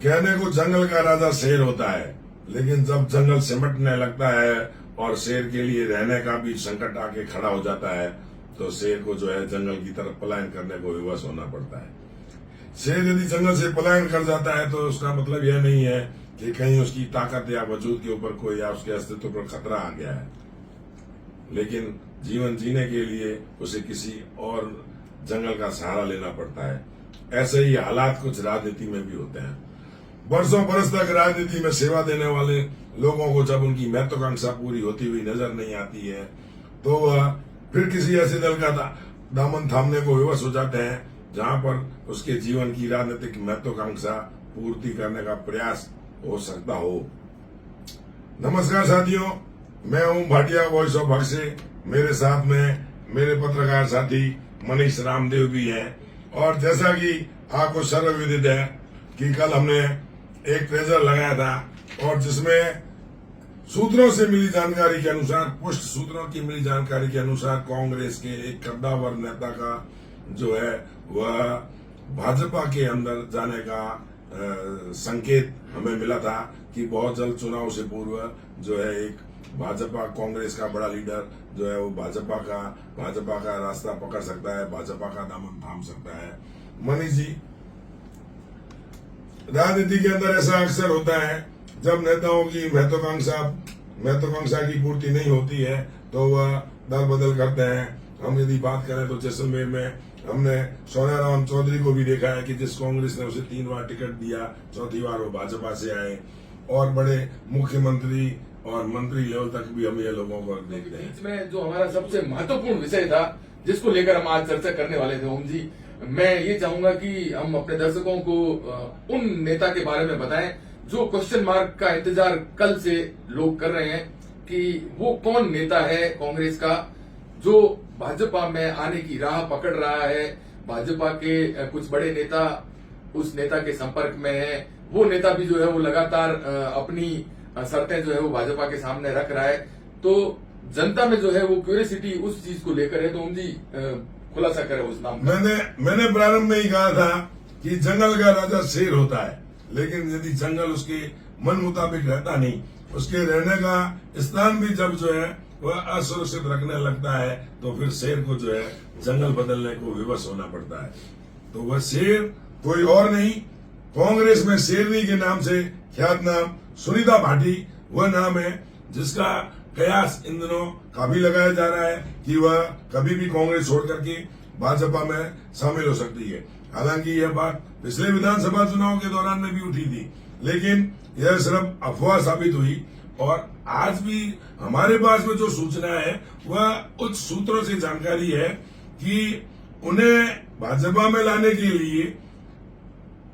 कहने को जंगल का राजा शेर होता है, लेकिन जब जंगल सिमटने लगता है और शेर के लिए रहने का भी संकट आके खड़ा हो जाता है तो शेर को जो है जंगल की तरफ पलायन करने को विवश होना पड़ता है। शेर यदि जंगल से पलायन कर जाता है तो उसका मतलब यह नहीं है कि कहीं उसकी ताकत या वजूद के ऊपर कोई या उसके अस्तित्व पर खतरा आ गया है, लेकिन जीवन जीने के लिए उसे किसी और जंगल का सहारा लेना पड़ता है। ऐसे ही हालात कुछ राजनीति में भी होते हैं। बरसों बरस तक राजनीति में सेवा देने वाले लोगों को जब उनकी महत्वाकांक्षा पूरी होती हुई नजर नहीं आती है तो वह फिर किसी ऐसे दल का दामन थामने को विवश हो जाते हैं जहां पर उसके जीवन की राजनीतिक महत्वाकांक्षा पूर्ति करने का प्रयास हो सकता हो। नमस्कार साथियों, मैं हूं भाटिया वॉइस ऑफ भक्त से। मेरे साथ में मेरे पत्रकार साथी मनीष रामदेव भी हैं। और जैसा कि आपको सर्वविदित है कि कल हमने एक ट्रेजर लगाया था और जिसमें सूत्रों से मिली जानकारी के अनुसार, पुष्ट सूत्रों की मिली जानकारी के अनुसार कांग्रेस के एक कद्दावर नेता का जो है वह भाजपा के अंदर जाने का संकेत हमें मिला था कि बहुत जल्द चुनाव से पूर्व जो है एक भाजपा कांग्रेस का बड़ा लीडर जो है वो भाजपा का रास्ता पकड़ सकता है, भाजपा का दामन थाम सकता है। मनीष जी, राजनीति के अंदर ऐसा अक्सर होता है जब नेताओं की महत्वाकांक्षा की पूर्ति नहीं होती है तो वह दल बदल करते हैं। हम यदि बात करें तो जैसलमेर में हमने सोनिया चौधरी को भी देखा है कि जिस कांग्रेस ने उसे 3 बार टिकट दिया, चौथी बार वो भाजपा से आए और बड़े मुख्यमंत्री और मंत्री लेवल तक भी हम ये लोगों को देख रहे हैं। इसमें जो हमारा सबसे महत्वपूर्ण विषय था जिसको लेकर हम आज चर्चा करने वाले थे ओम जी, मैं ये चाहूंगा कि हम अपने दर्शकों को उन नेता के बारे में बताएं जो क्वेश्चन मार्क का इंतजार कल से लोग कर रहे हैं कि वो कौन नेता है कांग्रेस का जो भाजपा में आने की राह पकड़ रहा है। भाजपा के कुछ बड़े नेता उस नेता के संपर्क में है, वो नेता भी जो है वो लगातार अपनी शर्तें जो है वो भाजपा के सामने रख रहा है। तो जनता में जो है वो क्यूरियोसिटी उस चीज को लेकर है। तो उन जी खुलासा करें उस नाम। मैंने प्रारंभ में ही कहा था कि जंगल का राजा शेर होता है, लेकिन यदि जंगल उसके मन मुताबिक रहता नहीं, उसके रहने का स्थान भी जब जो है वह असुरक्षित रखने लगता है तो फिर शेर को जो है जंगल बदलने को विवश होना पड़ता है। तो वह शेर कोई और नहीं, कांग्रेस में शेरनी के नाम से ख्यात नाम सुनीता भाटी वह नाम है जिसका कयास इन दिनों काफी लगाया जा रहा है कि वह कभी भी कांग्रेस छोड़ करके भाजपा में शामिल हो सकती है। हालांकि यह बात पिछले विधानसभा चुनाव के दौरान में भी उठी थी, लेकिन यह सिर्फ अफवाह साबित हुई। और आज भी हमारे पास में जो सूचना है वह उच्च सूत्रों से जानकारी है कि उन्हें भाजपा में लाने के लिए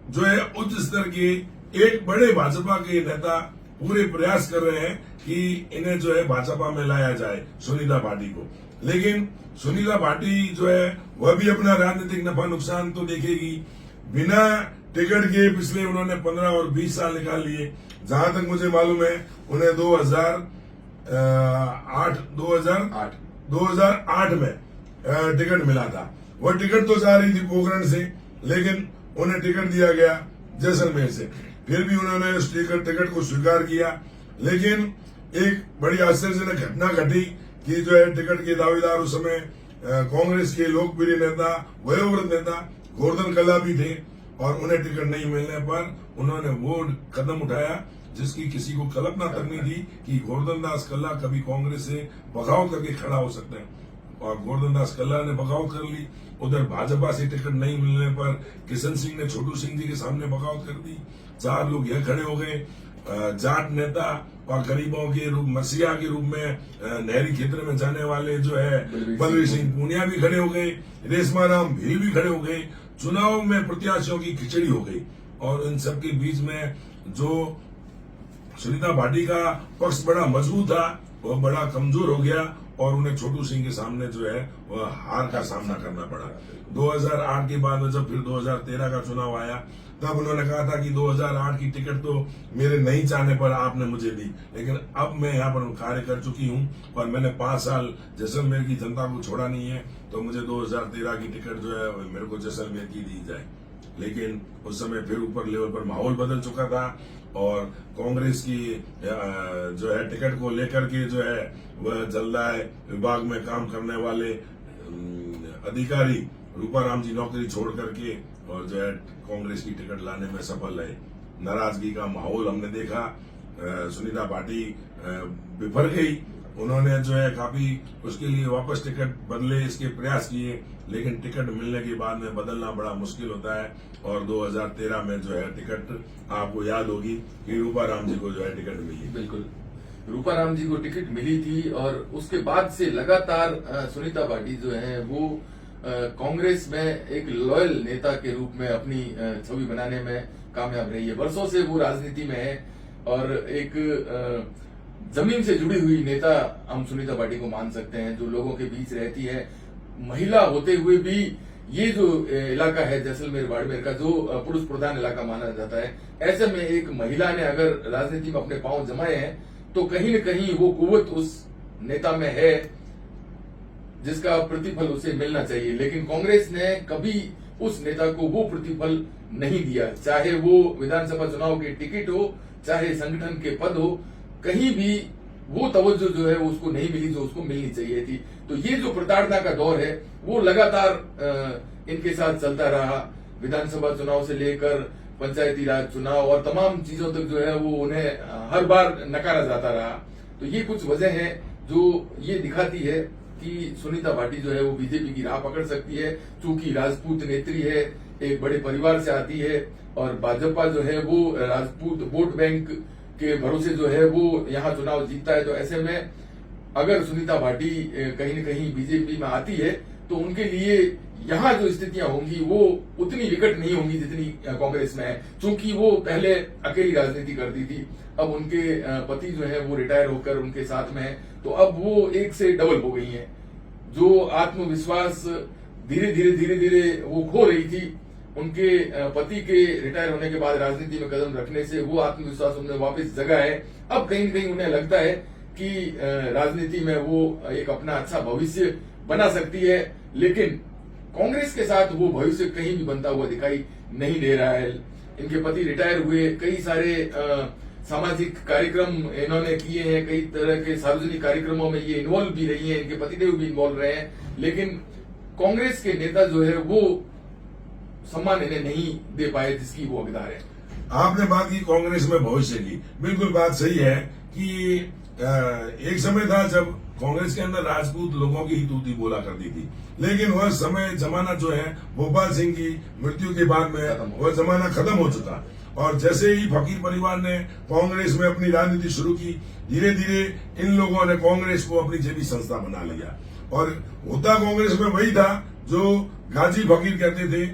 जो है उच्च स्तर के एक बड़े भाजपा के नेता पूरे प्रयास कर रहे हैं कि इन्हें जो है भाजपा में लाया जाए, सुनीता भाटी को। लेकिन सुनीता भाटी जो है वह भी अपना राजनीतिक नफा नुकसान तो देखेगी। बिना टिकट के पिछले उन्होंने 15 और 20 साल निकाल लिए। जहां तक मुझे मालूम है उन्हें 2008 में टिकट मिला था। वह टिकट तो जा रही थी पोखरण से, लेकिन उन्हें टिकट दिया गया जैसलमेर से। फिर भी उन्होंने उस टिकट को स्वीकार किया। लेकिन एक बड़ी आश्चर्यजनक घटना घटी कि जो है टिकट के दावेदार उस समय कांग्रेस के लोकप्रिय नेता, वयोवृद्ध नेता गोवर्धन कल्ला भी थे और उन्हें टिकट नहीं मिलने पर उन्होंने वो कदम उठाया जिसकी किसी को कल्पना तक नहीं थी कि गोवर्धन दास कल्ला कभी कांग्रेस से बगावत करके खड़ा हो सकते हैं। और गोवर्धन दास कल्ला ने बगावत कर ली। उधर भाजपा से टिकट नहीं मिलने पर किशन सिंह ने छोटू सिंह जी के सामने बगावत कर दी। 4 लोग यह खड़े हो गए। जाट नेता और गरीबों के रूप मसीहा के रूप में नहरी क्षेत्र में जाने वाले जो है बलवीर सिंह पूनिया भी खड़े हो गए, रेशमा राम भील भी खड़े हो गए। चुनाव में प्रत्याशियों की खिचड़ी हो गई और इन सबके बीच में जो सुनीता भाटी का पक्ष बड़ा मजबूत था वह बड़ा कमजोर हो गया और उन्हें छोटू सिंह के सामने जो है वह हार का सामना करना पड़ा। 2008 के बाद में जब फिर 2013 का चुनाव आया तब उन्होंने कहा था कि 2008 की टिकट तो मेरे नहीं चाहने पर आपने मुझे दी, लेकिन अब मैं यहाँ पर कार्य कर चुकी हूँ और मैंने 5 साल जैसलमेर की जनता को छोड़ा नहीं है, तो मुझे 2013 की टिकट जो है मेरे को जैसलमेर की दी जाए। लेकिन उस समय फिर ऊपर लेवल पर माहौल बदल चुका था और कांग्रेस की जो है टिकट को लेकर के जो है वह जलदाय विभाग में काम करने वाले अधिकारी रूपाराम जी नौकरी छोड़ करके और जो है कांग्रेस की टिकट लाने में सफल है। नाराजगी का माहौल हमने देखा। सुनीता पाटिल बिफर गई। उन्होंने जो है काफी उसके लिए वापस टिकट बदले इसके प्रयास किए, लेकिन टिकट मिलने के बाद में बदलना बड़ा मुश्किल होता है। और 2013 में जो है टिकट आपको याद होगी कि रूपाराम जी को जो है टिकट मिली। बिल्कुल, रूपाराम जी को टिकट मिली थी और उसके बाद से लगातार सुनीता पाटिल जो है वो कांग्रेस में एक लॉयल नेता के रूप में अपनी छवि बनाने में कामयाब रही है। वर्षों से वो राजनीति में है और एक जमीन से जुड़ी हुई नेता हम सुनीता पाटिल को मान सकते हैं, जो लोगों के बीच रहती है। महिला होते हुए भी ये जो इलाका है जैसलमेर बाड़मेर का, जो पुरुष प्रधान इलाका माना जाता है, ऐसे में एक महिला ने अगर राजनीति में अपने पांव जमाए हैं तो कहीं न कहीं वो कुव्वत उस नेता में है जिसका प्रतिफल उसे मिलना चाहिए। लेकिन कांग्रेस ने कभी उस नेता को वो प्रतिफल नहीं दिया, चाहे वो विधानसभा चुनाव के टिकट हो, चाहे संगठन के पद हो, कहीं भी वो तवज्जो जो है उसको नहीं मिली जो उसको मिलनी चाहिए थी। तो ये जो प्रताड़ना का दौर है वो लगातार इनके साथ चलता रहा। विधानसभा चुनाव से लेकर पंचायती राज चुनाव और तमाम चीजों तक जो है वो उन्हें हर बार नकारा जाता रहा। तो ये कुछ वजह है जो ये दिखाती है कि सुनीता पाटिल जो है वो बीजेपी की राह पकड़ सकती है। चूंकि राजपूत नेत्री है, एक बड़े परिवार से आती है और भाजपा जो है वो राजपूत वोट बैंक के भरोसे जो है वो यहाँ चुनाव जीतता है। तो ऐसे में अगर सुनीता पाटिल कहीं न कहीं बीजेपी में आती है तो उनके लिए यहाँ जो स्थितियां होंगी वो उतनी विकट नहीं होंगी जितनी कांग्रेस में है। चूंकि वो पहले अकेली राजनीति करती थी, अब उनके पति जो है वो रिटायर होकर उनके साथ में है, तो अब वो एक से डबल हो गई हैं। जो आत्मविश्वास धीरे धीरे वो खो रही थी, उनके पति के रिटायर होने के बाद राजनीति में कदम रखने से वो आत्मविश्वास उन्हें वापस जगा है। अब कहीं न कहीं उन्हें लगता है कि राजनीति में वो एक अपना अच्छा भविष्य बना सकती है, लेकिन कांग्रेस के साथ वो भविष्य कहीं भी बनता हुआ दिखाई नहीं दे रहा है। इनके पति रिटायर हुए, कई सारे सामाजिक कार्यक्रम इन्होंने किए हैं, कई तरह के सार्वजनिक कार्यक्रमों में ये इन्वॉल्व भी रही हैं, इनके पतिदेव भी इन्वॉल्व रहे हैं, लेकिन कांग्रेस के नेता जो है वो सम्मान इन्हें नहीं दे पाए जिसकी वो हकदार है। आपने बात की कांग्रेस में भविष्य की, बिल्कुल बात सही है कि एक समय था जब कांग्रेस के अंदर राजपूत लोगों की ही तूती बोला करती थी, लेकिन वह समय जमाना जो है भोपाल सिंह की मृत्यु के बाद में वह जमाना खत्म हो चुका। और जैसे ही फकीर परिवार ने कांग्रेस में अपनी राजनीति शुरू की, धीरे धीरे इन लोगों ने कांग्रेस को अपनी जेबी संस्था बना लिया। और होता कांग्रेस में वही था जो गाजी फकीर कहते थे,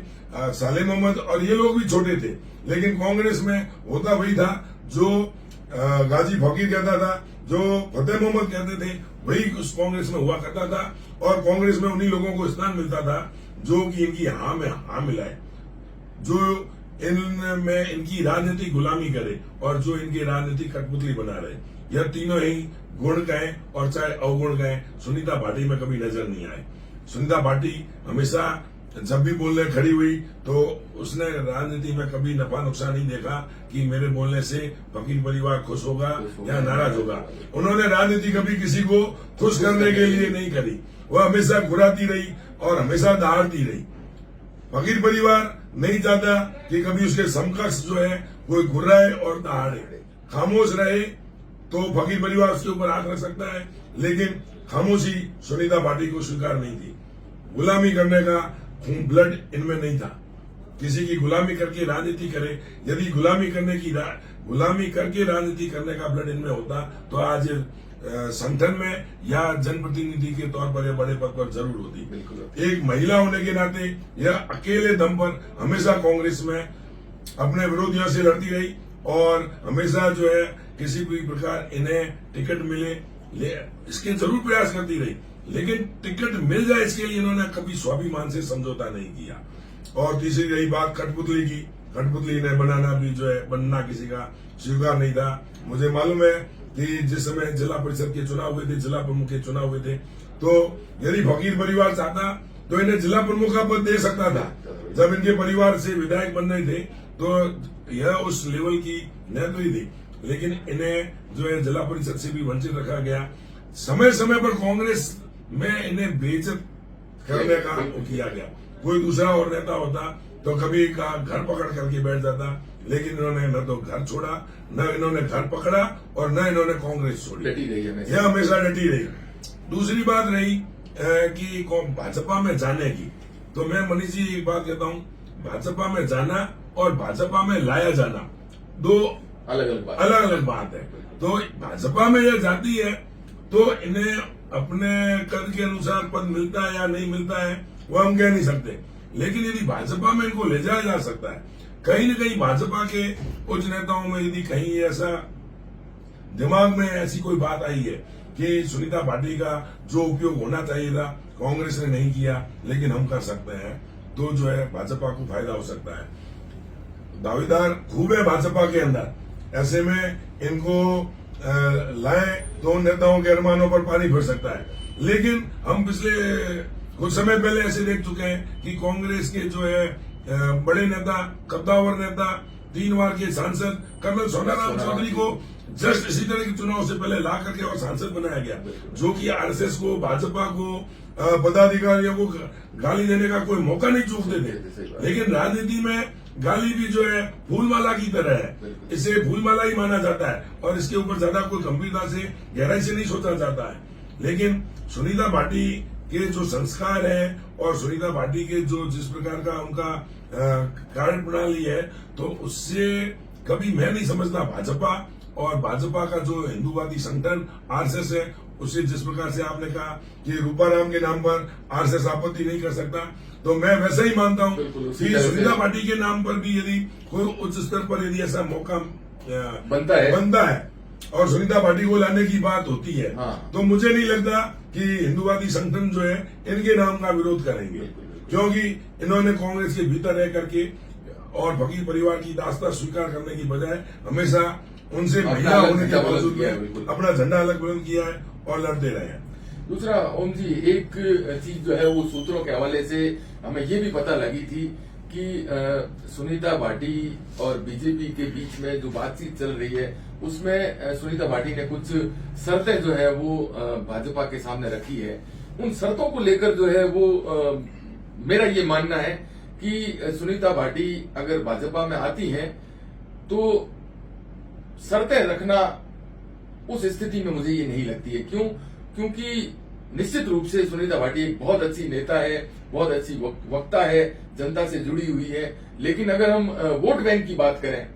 सालेम मोहम्मद और ये लोग भी छोटे थे, लेकिन कांग्रेस में होता वही था जो गाजी फकीर कहता था, जो फतेह मोहम्मद कहते थे, वही उस कांग्रेस में हुआ करता था। और कांग्रेस में उन्हीं लोगों को स्थान मिलता था जो कि इनकी हाँ में हाँ मिलाए, जो इनमें इनकी राजनीति गुलामी करे और जो इनकी राजनीति कठपुतली बना रहे। यह तीनों ही गुण गए और चाहे अवगुण गए, सुनीता पाटिल में कभी नजर नहीं आए। सुनीता पाटिल हमेशा जब भी बोलने खड़ी हुई तो उसने राजनीति में कभी नफा नुकसान नहीं देखा कि मेरे बोलने से फकीर परिवार खुश होगा या नाराज होगा। उन्होंने राजनीति कभी किसी को खुश करने के लिए नहीं करी, वह हमेशा घुराती रही और हमेशा दहाड़ती रही। फकीर परिवार नहीं चाहता कि कभी उसके समकक्ष जो है कोई घुराए और दहाड़े। खामोश रहे तो फकीर परिवार उसके ऊपर हाथ रख सकता है, लेकिन खामोशी सुनीता पाटिल को स्वीकार नहीं थी। गुलामी करने का ब्लड इनमें नहीं था, किसी की गुलामी करके राजनीति करे। यदि गुलामी करके राजनीति करने का ब्लड इनमें होता तो आज संगठन में या जनप्रतिनिधि के तौर पर या बड़े पद पर जरूर होती। बिल्कुल एक महिला होने के नाते यह अकेले दम पर हमेशा कांग्रेस में अपने विरोधियों से लड़ती रही और हमेशा जो है किसी भी प्रकार इन्हें टिकट मिले इसके जरूर प्रयास करती रही, लेकिन टिकट मिल जाए इसके लिए इन्होंने कभी स्वाभिमान से समझौता नहीं किया। और तीसरी रही बात कठपुतली की, कठपुतली ने बनाना भी जो है बनना किसी का स्वीकार नहीं था। मुझे मालूम है कि जिस समय जिला परिषद के चुनाव हुए थे, जिला प्रमुख के चुनाव हुए थे, तो यदि फकीर परिवार चाहता तो इन्हें जिला प्रमुख का पद दे सकता था। जब इनके परिवार से विधायक बन रहे थे तो यह उस लेवल की नेतृत्व थी, लेकिन इन्हें जो है जिला परिषद से भी वंचित रखा गया। समय समय पर कांग्रेस में इन्हें बेइज्जत करने का किया गया। कोई दूसरा और नेता होता तो कभी का घर पकड़ करके बैठ जाता, लेकिन इन्होंने न तो घर छोड़ा, न इन्होंने घर पकड़ा और न इन्होंने कांग्रेस छोड़ी। डटी रही है यह हमेशा डटी रही। दूसरी बात रही कि भाजपा में जाने की, तो मैं मनीष जी एक बात कहता हूँ, भाजपा में जाना और भाजपा में लाया जाना दो अलग अलग बात है। तो भाजपा में यह जाती है तो इन्हें अपने कद के अनुसार पद मिलता है या नहीं मिलता है वो हम कह नहीं सकते, लेकिन यदि भाजपा में इनको ले जाया जा सकता है, कहीं न कहीं भाजपा के उच्च नेताओं में यदि कहीं ऐसा दिमाग में ऐसी कोई बात आई है कि सुनीता भाटी का जो उपयोग होना चाहिए था कांग्रेस ने नहीं किया, लेकिन हम कर सकते हैं, तो जो है भाजपा को फायदा हो सकता है। दावेदार खूब है भाजपा के अंदर, ऐसे में इनको लाए तो उन नेताओं के अरमानों पर पानी फिर सकता है। लेकिन हम पिछले कुछ समय पहले ऐसे देख चुके हैं कि कांग्रेस के जो है बड़े नेता, कद्दावर नेता, 3 बार के सांसद कर्नल सोनाराम चौधरी को जस्ट इसी तरह के चुनाव से पहले ला करके और सांसद बनाया गया, जो कि आरएसएस को, भाजपा को, पदाधिकारियों को गाली देने का कोई मौका नहीं चूकते थे। लेकिन राजनीति में गाली भी जो है फूलमाला की तरह है, इसे फूलमाला ही माना जाता है और इसके ऊपर ज्यादा कोई गंभीरता से, गहराई से नहीं सोचा जाता है। लेकिन सुनीता भाटी के जो संस्कार है और सुनीता भाटी के जो जिस प्रकार का उनका कार्य प्रणाली है, तो उससे कभी मैं नहीं समझता भाजपा और भाजपा का जो हिंदूवादी संगठन आरएसएस है, उसे जिस प्रकार से आपने कहा कि रूपाराम के नाम पर आरएसएस आपत्ति नहीं कर सकता, तो मैं वैसा ही मानता हूँ कि सुनीता भाटी के नाम पर भी यदि कोई उच्च स्तर पर यदि ऐसा मौका बनता है और सुनीता भाटी को लाने की बात होती है, तो मुझे नहीं लगता कि हिंदूवादी संगठन जो है इनके नाम का विरोध करेंगे, क्योंकि इन्होंने कांग्रेस के भीतर रह करके और फकीर परिवार की दास्ता स्वीकार करने की बजाय हमेशा उनसे महिला होने के बावजूद में अपना झंडा अलग बुलंद किया है और लड़ते रहे हैं। दूसरा ओम जी, एक चीज जो है वो सूत्रों के हवाले से हमें ये भी पता लगी थी कि सुनीता भाटी और बीजेपी के बीच में जो बातचीत चल रही है उसमें सुनीता भाटी ने कुछ शर्तें जो है वो भाजपा के सामने रखी है। उन शर्तों को लेकर जो है वो मेरा ये मानना है कि सुनीता भाटी अगर भाजपा में आती हैं तो शर्तें रखना उस स्थिति में मुझे ये नहीं लगती है। क्यों? क्योंकि निश्चित रूप से सुनीता भाटी एक बहुत अच्छी नेता है, बहुत अच्छी वक्ता है, जनता से जुड़ी हुई है, लेकिन अगर हम वोट बैंक की बात करें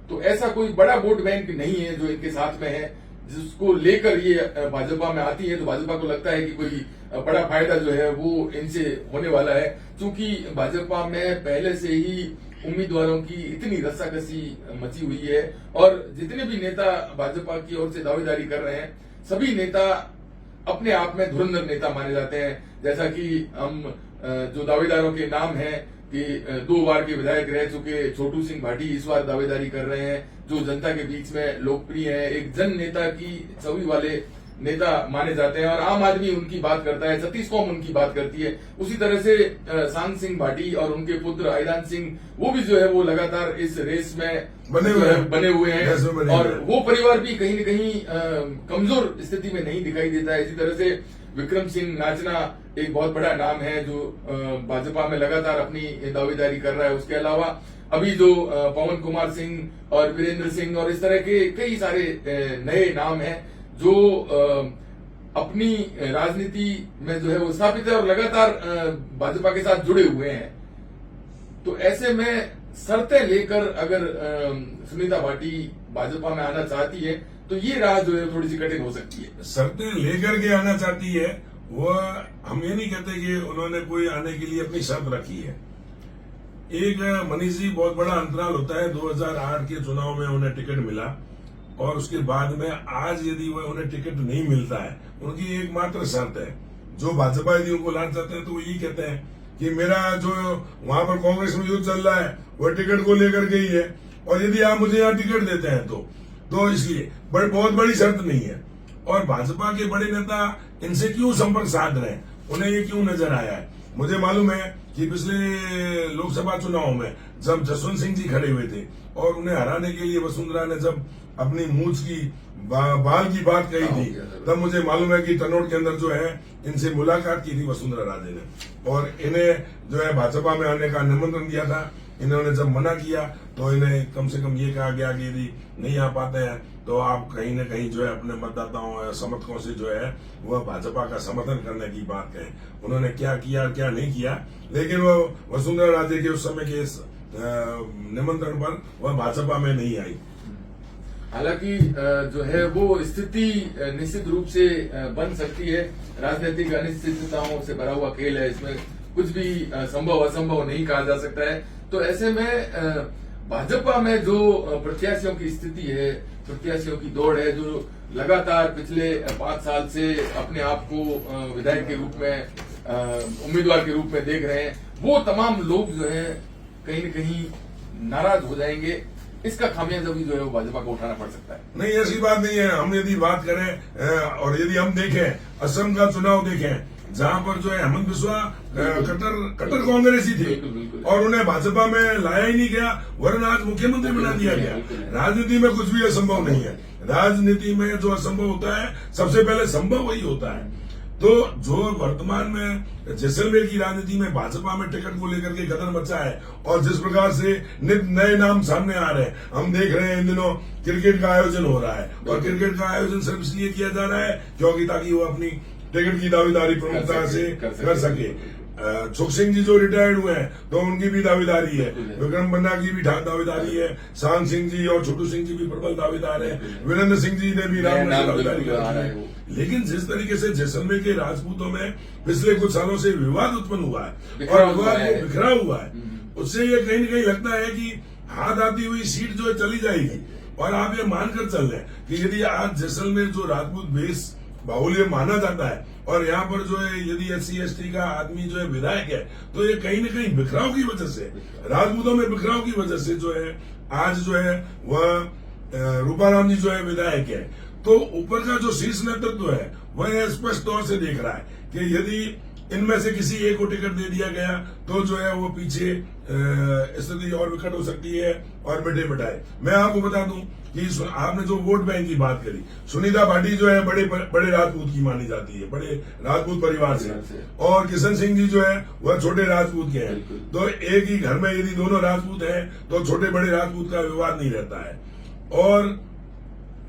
तो ऐसा कोई बड़ा वोट बैंक नहीं है जो इनके साथ में है, जिसको लेकर ये भाजपा में आती है तो भाजपा को लगता है कि कोई बड़ा फायदा जो है वो इनसे होने वाला है। क्योंकि भाजपा में पहले से ही उम्मीदवारों की इतनी रस्साकसी मची हुई है और जितने भी नेता भाजपा की ओर से दावेदारी कर रहे हैं, सभी नेता अपने आप में धुरंधर नेता माने जाते हैं। जैसा कि हम जो दावेदारों के नाम हैं कि 2 बार के विधायक रह चुके छोटू सिंह भाटी इस बार दावेदारी कर रहे हैं, जो जनता के बीच में लोकप्रिय है, एक जन नेता की छवि वाले नेता माने जाते हैं और आम आदमी उनकी बात करता है, छत्तीस कौम उनकी बात करती है। उसी तरह से सांग सिंह भाटी और उनके पुत्र आईदान सिंह वो भी जो है वो लगातार इस रेस में बने हुए हैं और वो परिवार भी कहीं न कहीं कमजोर स्थिति में नहीं दिखाई देता है। इसी तरह से विक्रम सिंह नाचना एक बहुत बड़ा नाम है जो भाजपा में लगातार अपनी दावेदारी कर रहा है। उसके अलावा अभी जो पवन कुमार सिंह और वीरेंद्र सिंह और इस तरह के कई सारे नए नाम हैं जो अपनी राजनीति में जो है वो स्थापित है और लगातार भाजपा के साथ जुड़े हुए हैं। तो ऐसे में शर्तें लेकर अगर सुनीता भाटी भाजपा में आना चाहती है तो ये राह जो है थोड़ी सी कठिन हो सकती है। शर्तें लेकर के आना चाहती है, वो हम ये नहीं कहते कि उन्होंने कोई आने के लिए अपनी शर्त रखी है। एक मनीष जी, बहुत बड़ा अंतराल होता है। 2008 के चुनाव में उन्हें टिकट मिला और उसके बाद में आज यदि वह उन्हें टिकट नहीं मिलता है, उनकी एकमात्र शर्त है, जो भाजपा यदि उनको लाना चाहते हैं तो वो यही कहते हैं कि मेरा जो वहां पर कांग्रेस में युद्ध चल रहा है वह टिकट को लेकर के ही है और यदि आप मुझे यहाँ टिकट देते हैं तो इसलिए बहुत बड़ी शर्त नहीं है। और भाजपा के बड़े नेता इनसे क्यों संपर्क साध रहे हैं, उन्हें ये क्यों नजर आया है मुझे मालूम है कि पिछले लोकसभा चुनाव में जब जसवंत सिंह जी खड़े हुए थे और उन्हें हराने के लिए वसुंधरा ने जब अपनी मूंछ की बाल की बात कही थी, तब मुझे मालूम है कि तनोट के अंदर जो है इनसे मुलाकात की थी वसुंधरा राजे ने और इन्हें जो है भाजपा में आने का निमंत्रण दिया था। इन्होंने जब मना किया तो इन्हें कम से कम ये कहा गया कि यदि नहीं आ पाते हैं तो आप कहीं न कहीं जो है अपने मतदाताओं या समर्थकों से जो है वह भाजपा का समर्थन करने की बात कहें। उन्होंने क्या किया क्या नहीं किया, लेकिन वो वसुंधरा राजे के उस समय के इस निमंत्रण पर वह भाजपा में नहीं आई। हालांकि जो है वो स्थिति निश्चित रूप से बन सकती है। राजनीतिक अनिश्चितताओं से भरा हुआ खेल है, इसमें कुछ भी संभव असंभव नहीं कहा जा सकता है। तो ऐसे में भाजपा में जो प्रत्याशियों की स्थिति है, प्रत्याशियों की दौड़ है, जो लगातार पिछले 5 साल से अपने आप को विधायक के रूप में उम्मीदवार के रूप में देख रहे हैं, वो तमाम लोग जो है कहीं न कहीं नाराज हो जाएंगे। इसका खामियाजा भी जो है वो भाजपा को उठाना पड़ सकता है। नहीं, ऐसी बात नहीं है। हम यदि बात करें और यदि हम देखें असम का चुनाव देखें, जहां पर जो है हेमंत बिस्वा कट्टर कांग्रेसी थे और उन्हें भाजपा में लाया ही नहीं गया, वरना आज मुख्यमंत्री बना दिया गया। राजनीति में कुछ भी असंभव नहीं है। राजनीति में जो असंभव होता है सबसे पहले संभव वही होता है। तो जो वर्तमान में जैसलमेर की राजनीति में भाजपा में टिकट को लेकर के गदर मचा है और जिस प्रकार से नित नए नाम सामने आ रहे हैं, हम देख रहे हैं इन दिनों क्रिकेट का आयोजन हो रहा है और क्रिकेट का आयोजन सिर्फ इसलिए किया जा रहा है क्योंकि ताकि वो अपनी टिकट की दावेदारी प्रमुखता से कर सके। सुख सिंह जी जो रिटायर्ड हुए हैं तो उनकी भी दावेदारी है, विक्रम बन्ना की भी दावेदारी है, सांग सिंह जी और छोटू सिंह जी भी प्रबल दावेदार है, वीरेंद्र सिंह जी ने भी रामगढ़ से दावेदारी की है। लेकिन जिस तरीके से जैसलमेर के राजपूतों में पिछले कुछ सालों से विवाद उत्पन्न हुआ है और विवाद बिखरा हुआ है, उससे ये कहीं न कहीं लगता है कि हाथ आती हुई सीट जो है चली जाएगी। और आप ये मानकर चल रहे हैं कि यदि आज जैसलमेर जो राजपूत बेस बाहुल्य माना जाता है और यहाँ पर जो है यदि SC/ST का आदमी जो है विधायक है, तो ये कहीं न कहीं बिखराव की वजह से, राजपूतों में बिखराव की वजह से जो है आज जो है वह रूपाराम जी जो है विधायक है। तो ऊपर का जो शीर्ष नेतृत्व है वह स्पष्ट तौर से देख रहा है कि यदि इनमें से किसी एक को टिकट दे दिया गया तो जो है वो पीछे स्थिति और विकट हो सकती है और मिटे मिटाए। मैं आपको बता दूं कि आपने जो वोट बैंक की बात करी, सुनीता भाटी जो है बड़े राजपूत की मानी जाती है, बड़े राजपूत परिवार से, और किशन सिंह जी जो है वह छोटे राजपूत के हैं। तो एक ही घर में यदि दोनों राजपूत हैं तो छोटे बड़े राजपूत का विवाद नहीं रहता है। और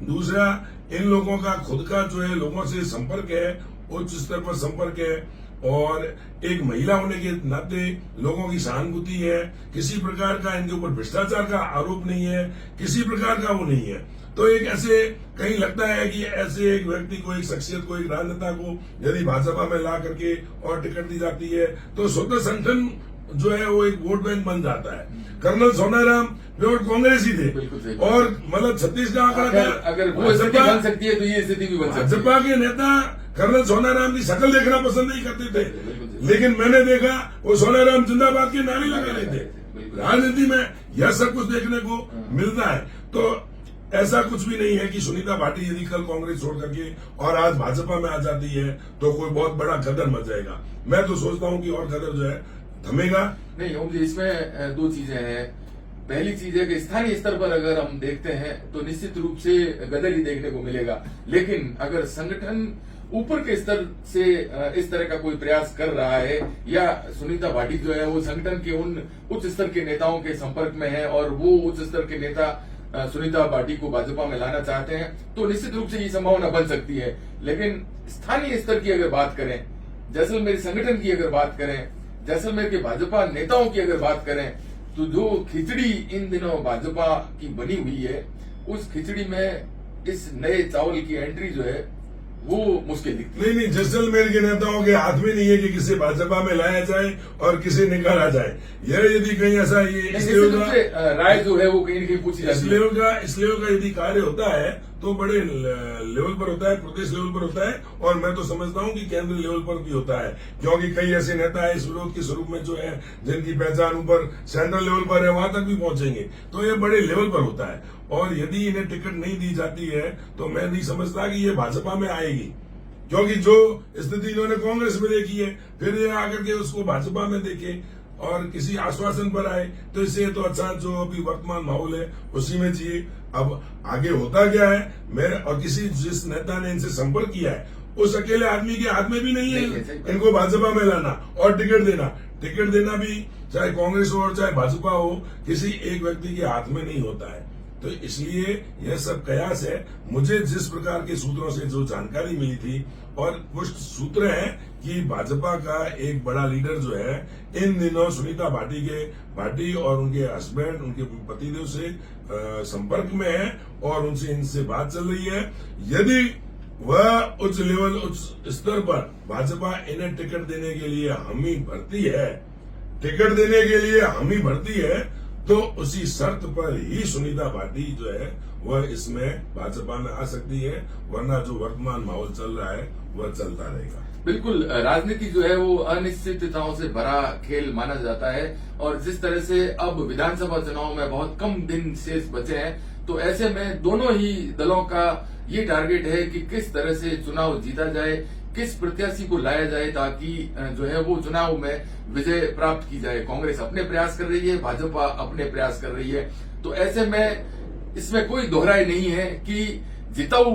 दूसरा, इन लोगों का खुद का जो है लोगों से संपर्क है, उच्च स्तर पर संपर्क है और एक महिला होने के नाते लोगों की सहानुभूति है। किसी प्रकार का इनके ऊपर भ्रष्टाचार का आरोप नहीं है, किसी प्रकार का वो नहीं है। तो एक ऐसे कहीं लगता है कि ऐसे एक व्यक्ति को, एक शख्सियत को, एक राजनेता को यदि भाजपा में ला करके और टिकट दी जाती है तो स्वतः संगठन जो है वो एक वोट बैंक बन जाता है। कर्नल सोनाराम प्योर कांग्रेसी थे और मतलब 36 का आंकड़ा था। अगर वो स्थिति बन सकती है तो ये स्थिति भी बन सकती है। भाजपा के नेता कर्नल सोनाराम की शक्ल देखना पसंद नहीं करते थे, लेकिन मैंने देखा वो सोनाराम जिंदाबाद के नारे लगा रहे थे। राजनीति में यह सब कुछ देखने को मिलता है। तो ऐसा कुछ भी नहीं है कि सुनीता भाटी यदि कल कांग्रेस छोड़ करके और आज भाजपा में आ जाती है तो कोई बहुत बड़ा गदर मच जाएगा। मैं तो सोचता हूँ कि और गदर जो है थमेगा नहीं। ओम जी, इसमें 2 चीजें हैं। पहली चीज है कि स्थानीय स्तर पर अगर हम देखते हैं तो निश्चित रूप से गदर ही देखने को मिलेगा, लेकिन अगर संगठन ऊपर के स्तर से इस तरह का कोई प्रयास कर रहा है या सुनीता भाटी जो है वो संगठन के उन उच्च स्तर के नेताओं के संपर्क में है और वो उच्च स्तर के नेता सुनीता भाटी को भाजपा में लाना चाहते हैं, तो निश्चित रूप से ये संभावना बन सकती है। लेकिन स्थानीय स्तर की अगर बात करें, जैसलमेर संगठन की अगर बात करें, जैसलमेर के भाजपा नेताओं की अगर बात करें, तो जो खिचड़ी इन दिनों भाजपा की बनी हुई है, उस खिचड़ी में इस नए चावल की एंट्री जो है वो मुश्किल दिखती है। नहीं, जैसलमेर के नेताओं के हाथ में नहीं है कि किसे भाजपा में लाया जाए और किसे निकाला जाए। यह यदि कहीं ऐसा ये राय जो है वो कहीं न कहीं पूछी जाती है। इस लेवल का यदि कार्य होता है तो बड़े लेवल पर होता है, प्रदेश लेवल पर होता है और मैं तो समझता हूं कि केंद्र लेवल पर भी होता है, क्योंकि कई ऐसे नेता है इस विरोध के स्वरूप में जो है जिनकी पहचान ऊपर सेंट्रल लेवल पर है, वहां तक भी पहुंचेंगे। तो ये बड़े लेवल पर होता है और यदि इन्हें टिकट नहीं दी जाती है तो मैं नहीं समझता कि ये भाजपा में आएगी। क्योंकि जो स्थिति इन्होंने कांग्रेस में देखी है, फिर ये आकर के उसको भाजपा में देखे और किसी आश्वासन पर आए, तो इससे तो अच्छा जो अभी वर्तमान माहौल है उसी में चाहिए। अब आगे होता क्या है, मैं और किसी जिस नेता ने इनसे संपर्क किया है उस अकेले आदमी के हाथ में भी नहीं है इनको भाजपा में लाना और टिकट देना भी चाहे कांग्रेस हो और चाहे भाजपा हो, किसी एक व्यक्ति के हाथ में नहीं होता है। तो इसलिए यह सब कयास है। मुझे जिस प्रकार के सूत्रों से जो जानकारी मिली थी, और कुछ सूत्र हैं कि भाजपा का एक बड़ा लीडर जो है इन दिनों सुनीता भाटी और उनके हस्बैंड, उनके पतिदेव से संपर्क में है और इनसे बात चल रही है। यदि वह उच्च स्तर पर भाजपा इन्हें टिकट देने के लिए हामी भरती है, तो उसी शर्त पर ही सुनीता भाटी जो है वह इसमें भाजपा में आ सकती है, वरना जो वर्तमान माहौल चल रहा है वह चलता रहेगा। बिल्कुल, राजनीति जो है वो अनिश्चितताओं से भरा खेल माना जाता है, और जिस तरह से अब विधानसभा चुनाव में बहुत कम दिन शेष बचे हैं, तो ऐसे में दोनों ही दलों का ये टारगेट है कि किस तरह से चुनाव जीता जाए, किस प्रत्याशी को लाया जाए ताकि जो है वो चुनाव में विजय प्राप्त की जाए। कांग्रेस अपने प्रयास कर रही है, भाजपा अपने प्रयास कर रही है। तो ऐसे में इसमें कोई दोहराई नहीं है कि जिताऊ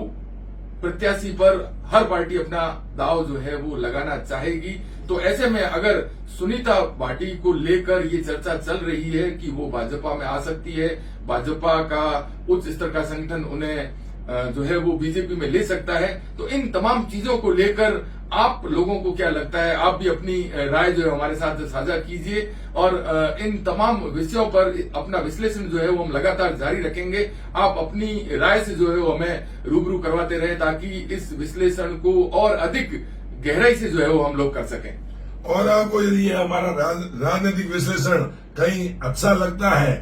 प्रत्याशी पर हर पार्टी अपना दाव जो है वो लगाना चाहेगी। तो ऐसे में अगर सुनीता भाटी को लेकर ये चर्चा चल रही है कि वो भाजपा में आ सकती है, भाजपा का उच्च स्तर का संगठन उन्हें जो है वो बीजेपी में ले सकता है, तो इन तमाम चीजों को लेकर आप लोगों को क्या लगता है? आप भी अपनी राय जो है हमारे साथ साझा कीजिए, और इन तमाम विषयों पर अपना विश्लेषण जो है वो हम लगातार जारी रखेंगे। आप अपनी राय से जो है वो हमें रूबरू करवाते रहे, ताकि इस विश्लेषण को और अधिक गहराई से जो है वो हम लोग कर सकें। और आपको यदि ये हमारा राजनीतिक विश्लेषण कहीं अच्छा लगता है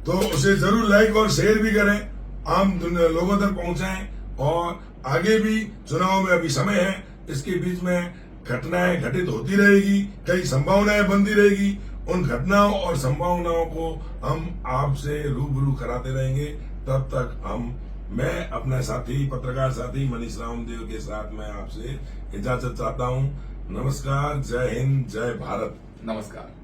तो उसे जरूर लाइक और शेयर भी करें, आम लोगों तक पहुंचाएं। और आगे भी चुनाव में अभी समय है, इसके बीच में घटनाएं घटित होती रहेगी, कई संभावनाएं बनती रहेगी। उन घटनाओं और संभावनाओं को हम आपसे रूबरू कराते रहेंगे। तब तक मैं अपना पत्रकार साथी मनीष रामदेव के साथ मैं आपसे इजाजत चाहता हूं। नमस्कार, जय हिंद, जय भारत। नमस्कार।